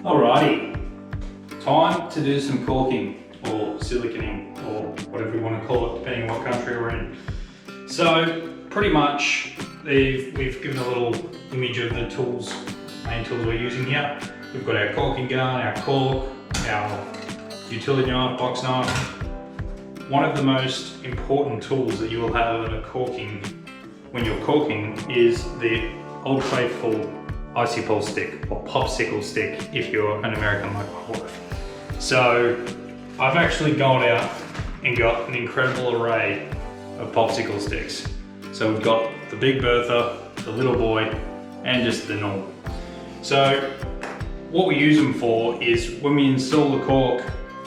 Alrighty, time to do some caulking or siliconing or whatever you want to call it, depending on what country we're in. So pretty much we've given a little image of the tools, main tools we're using here. We've got our caulking gun, our caulk, our utility knife, box knife. One of the most important tools that you will have in a caulking, when you're caulking, is the old faithful icicle stick or popsicle stick if you're an American like my wife. So I've actually gone out and got an incredible array of popsicle sticks. So we've got the Big Bertha, the little boy, and just the normal. So what we use them for is when we install the caulk,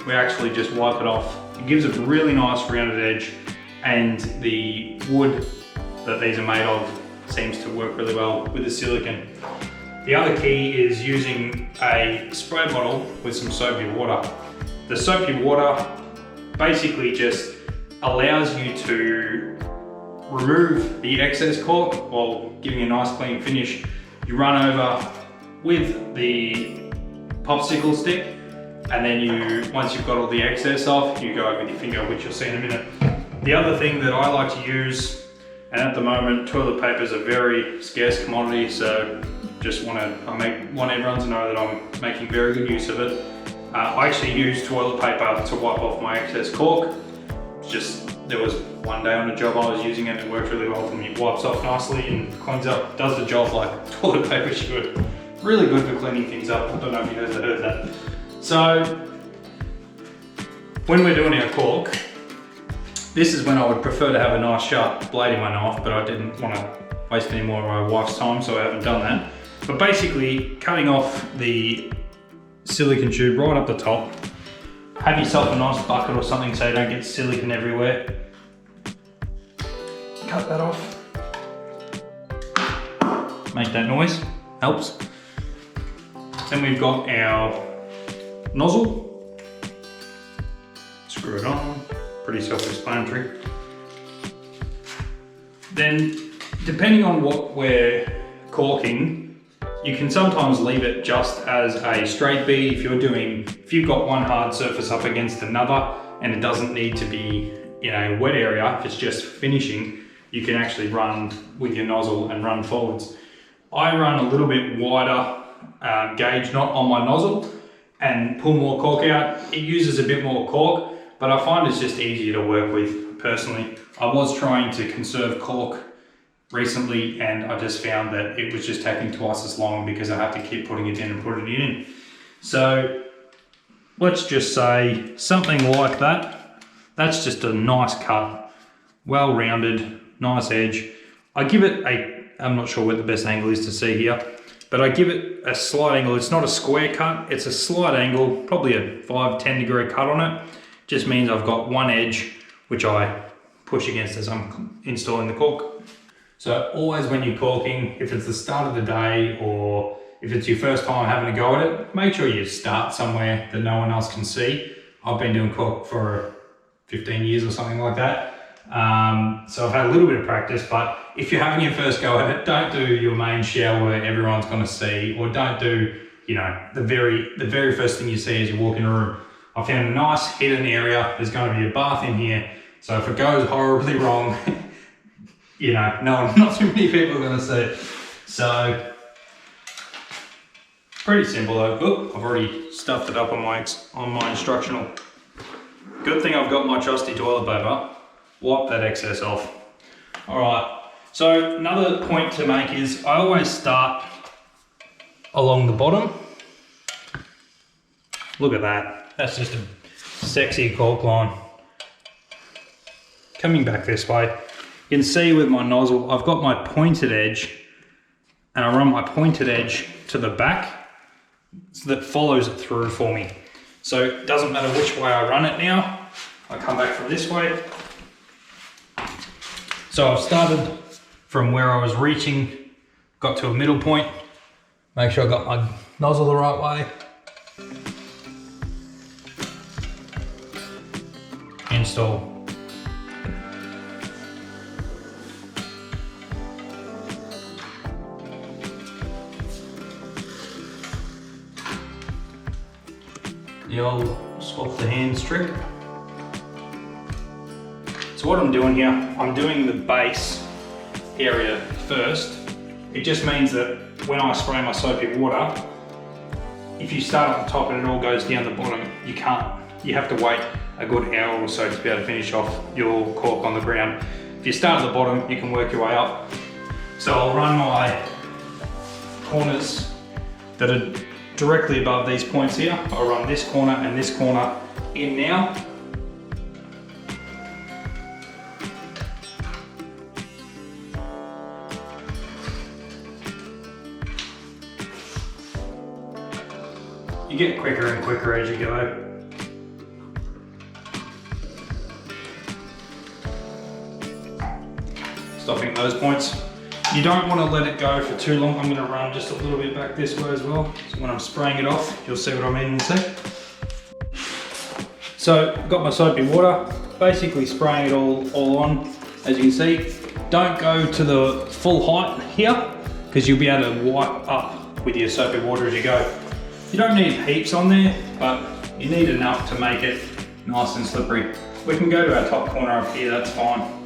we actually just wipe it off. It gives a really nice rounded edge, and the wood that these are made of seems to work really well with the silicone. The other key is using a spray bottle with some soapy water. The soapy water basically just allows you to remove the excess caulk while giving a nice clean finish. You run over with the popsicle stick, and then once you've got all the excess off, you go over with your finger, which you'll see in a minute. The other thing that I like to use, and at the moment toilet paper is a very scarce commodity, so just want everyone to know that I'm making very good use of it. I actually use toilet paper to wipe off my excess caulk. There was one day on the job I was using it, and it worked really well for me. It wipes off nicely and cleans up, does the job like toilet paper should. Really good for cleaning things up. I don't know if you guys have heard that. So when we're doing our caulk, this is when I would prefer to have a nice sharp blade in my knife, but I didn't want to waste any more of my wife's time, so I haven't done that. But basically, cutting off the silicone tube right up the top. Have yourself a nice bucket or something so you don't get silicone everywhere. Cut that off. Make that noise, helps. Then we've got our nozzle. Screw it on, pretty self-explanatory. Then, depending on what we're caulking, you can sometimes leave it just as a straight bead if you've got one hard surface up against another and it doesn't need to be in a wet area, if it's just finishing, you can actually run with your nozzle and run forwards. I run a little bit wider gauge knot on my nozzle and pull more caulk out. It uses a bit more caulk, but I find it's just easier to work with personally. I was trying to conserve caulk recently, and I just found that it was just taking twice as long because I have to keep putting it in and putting it in. So let's just say something like that. That's just a nice cut, well rounded, nice edge. I give it I'm not sure what the best angle is to see here, but I give it a slight angle. It's not a square cut, it's a slight angle, probably a 5-10 degree cut on it. Just means I've got one edge which I push against as I'm installing the caulk. So always when you're caulking, if it's the start of the day or if it's your first time having a go at it, make sure you start somewhere that no one else can see. I've been doing caulk for 15 years or something like that. So I've had a little bit of practice, but if you're having your first go at it, don't do your main shower where everyone's gonna see, or don't do, the very first thing you see as you walk in a room. I found a nice hidden area. There's gonna be a bath in here. So if it goes horribly wrong, not too many people are gonna see it. So, pretty simple though. Oop, I've already stuffed it up on my instructional. Good thing I've got my trusty toilet paper. Wipe that excess off. All right, so another point to make is I always start along the bottom. Look at that. That's just a sexy caulk line. Coming back this way, you can see with my nozzle, I've got my pointed edge, and I run my pointed edge to the back so that follows it through for me. So it doesn't matter which way I run it now. I come back from this way. So I've started from where I was reaching, got to a middle point, make sure I got my nozzle the right way. Install. The old swap the hands trick. So what I'm doing here, I'm doing the base area first. It just means that when I spray my soapy water, if you start at the top and it all goes down the bottom, you can't. You have to wait a good hour or so to be able to finish off your caulk on the ground. If you start at the bottom, you can work your way up. So I'll run my corners that are directly above these points here. I'll run this corner and this corner in now. You get quicker and quicker as you go. Stopping at those points. You don't want to let it go for too long. I'm going to run just a little bit back this way as well. So when I'm spraying it off, you'll see what I mean in a sec. So I've got my soapy water, basically spraying it all on. As you can see, don't go to the full height here because you'll be able to wipe up with your soapy water as you go. You don't need heaps on there, but you need enough to make it nice and slippery. We can go to our top corner up here, that's fine.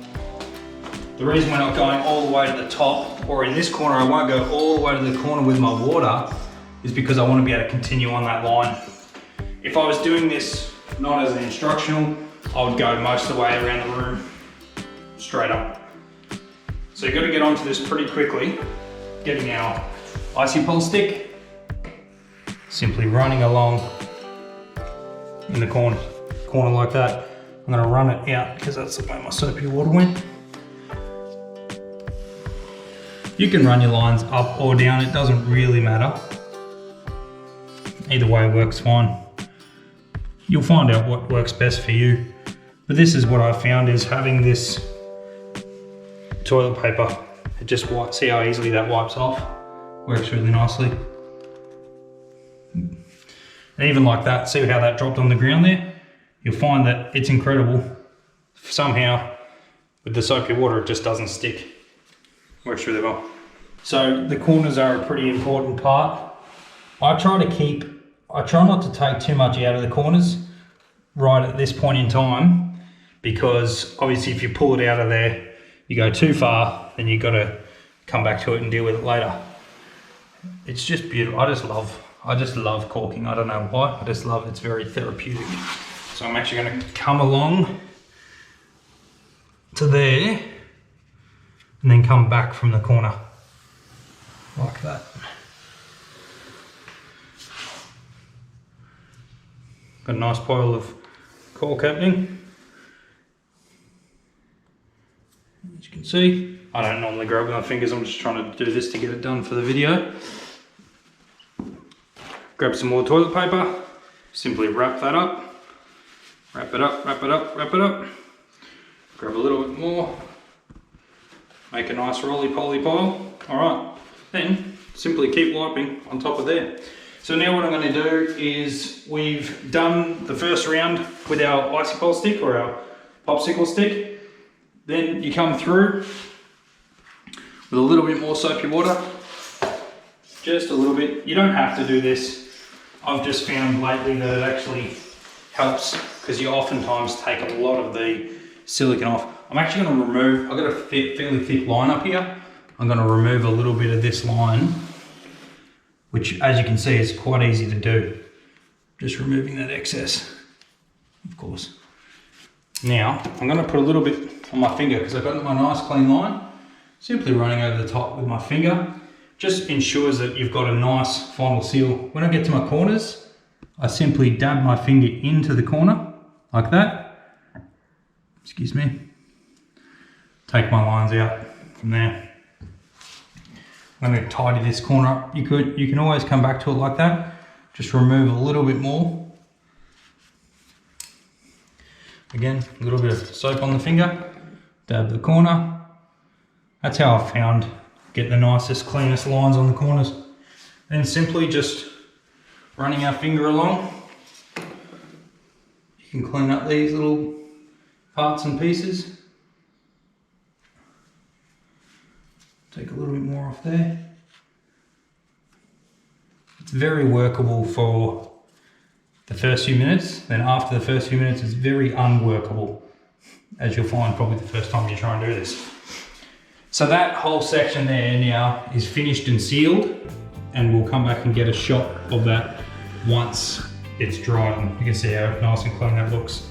The reason we're not going all the way to the top, or in this corner I won't go all the way to the corner with my water, is because I want to be able to continue on that line. If I was doing this not as an instructional, I would go most of the way around the room, straight up. So you've got to get onto this pretty quickly, getting our icy pole stick, simply running along in the corner like that. I'm going to run it out because that's the way my soapy water went. You can run your lines up or down, it doesn't really matter. Either way works fine. You'll find out what works best for you. But this is what I found is having this toilet paper. It just wipes, see how easily that wipes off? Works really nicely. And even like that, see how that dropped on the ground there? You'll find that it's incredible. Somehow, with the soapy water, it just doesn't stick. Works really well. So the corners are a pretty important part. I try not to take too much out of the corners right at this point in time, because obviously if you pull it out of there, you go too far, then you've got to come back to it and deal with it later. It's just beautiful. I just love caulking. I don't know why, I just love it. It's very therapeutic. So I'm actually going to come along to there and then come back from the corner like that. Got a nice pile of caulk happening. As you can see, I don't normally grab with my fingers, I'm just trying to do this to get it done for the video. Grab some more toilet paper, simply wrap that up, wrap it up, wrap it up, wrap it up. Grab a little bit more, make a nice roly-poly pile. All right, then simply keep wiping on top of there. So now what I'm going to do is, we've done the first round with our icy pole stick or our popsicle stick. Then you come through with a little bit more soapy water, just a little bit. You don't have to do this. I've just found lately that it actually helps because you oftentimes take a lot of the silicone off. I'm actually going to remove, I've got a fairly thick line up here. I'm going to remove a little bit of this line, which as you can see is quite easy to do. Just removing that excess, of course. Now, I'm going to put a little bit on my finger because I've got my nice clean line. Simply running over the top with my finger just ensures that you've got a nice final seal. When I get to my corners, I simply dab my finger into the corner like that. Excuse me. Take my lines out from there. I'm going to tidy this corner up. You can always come back to it like that. Just remove a little bit more. Again, a little bit of soap on the finger, dab the corner. That's how I've found get the nicest, cleanest lines on the corners. Then simply just running our finger along. You can clean up these little parts and pieces. Take a little bit more off there. It's very workable for the first few minutes. Then after the first few minutes, it's very unworkable, as you'll find probably the first time you try and do this. So that whole section there now is finished and sealed, and we'll come back and get a shot of that once it's dried. And you can see how nice and clean that looks.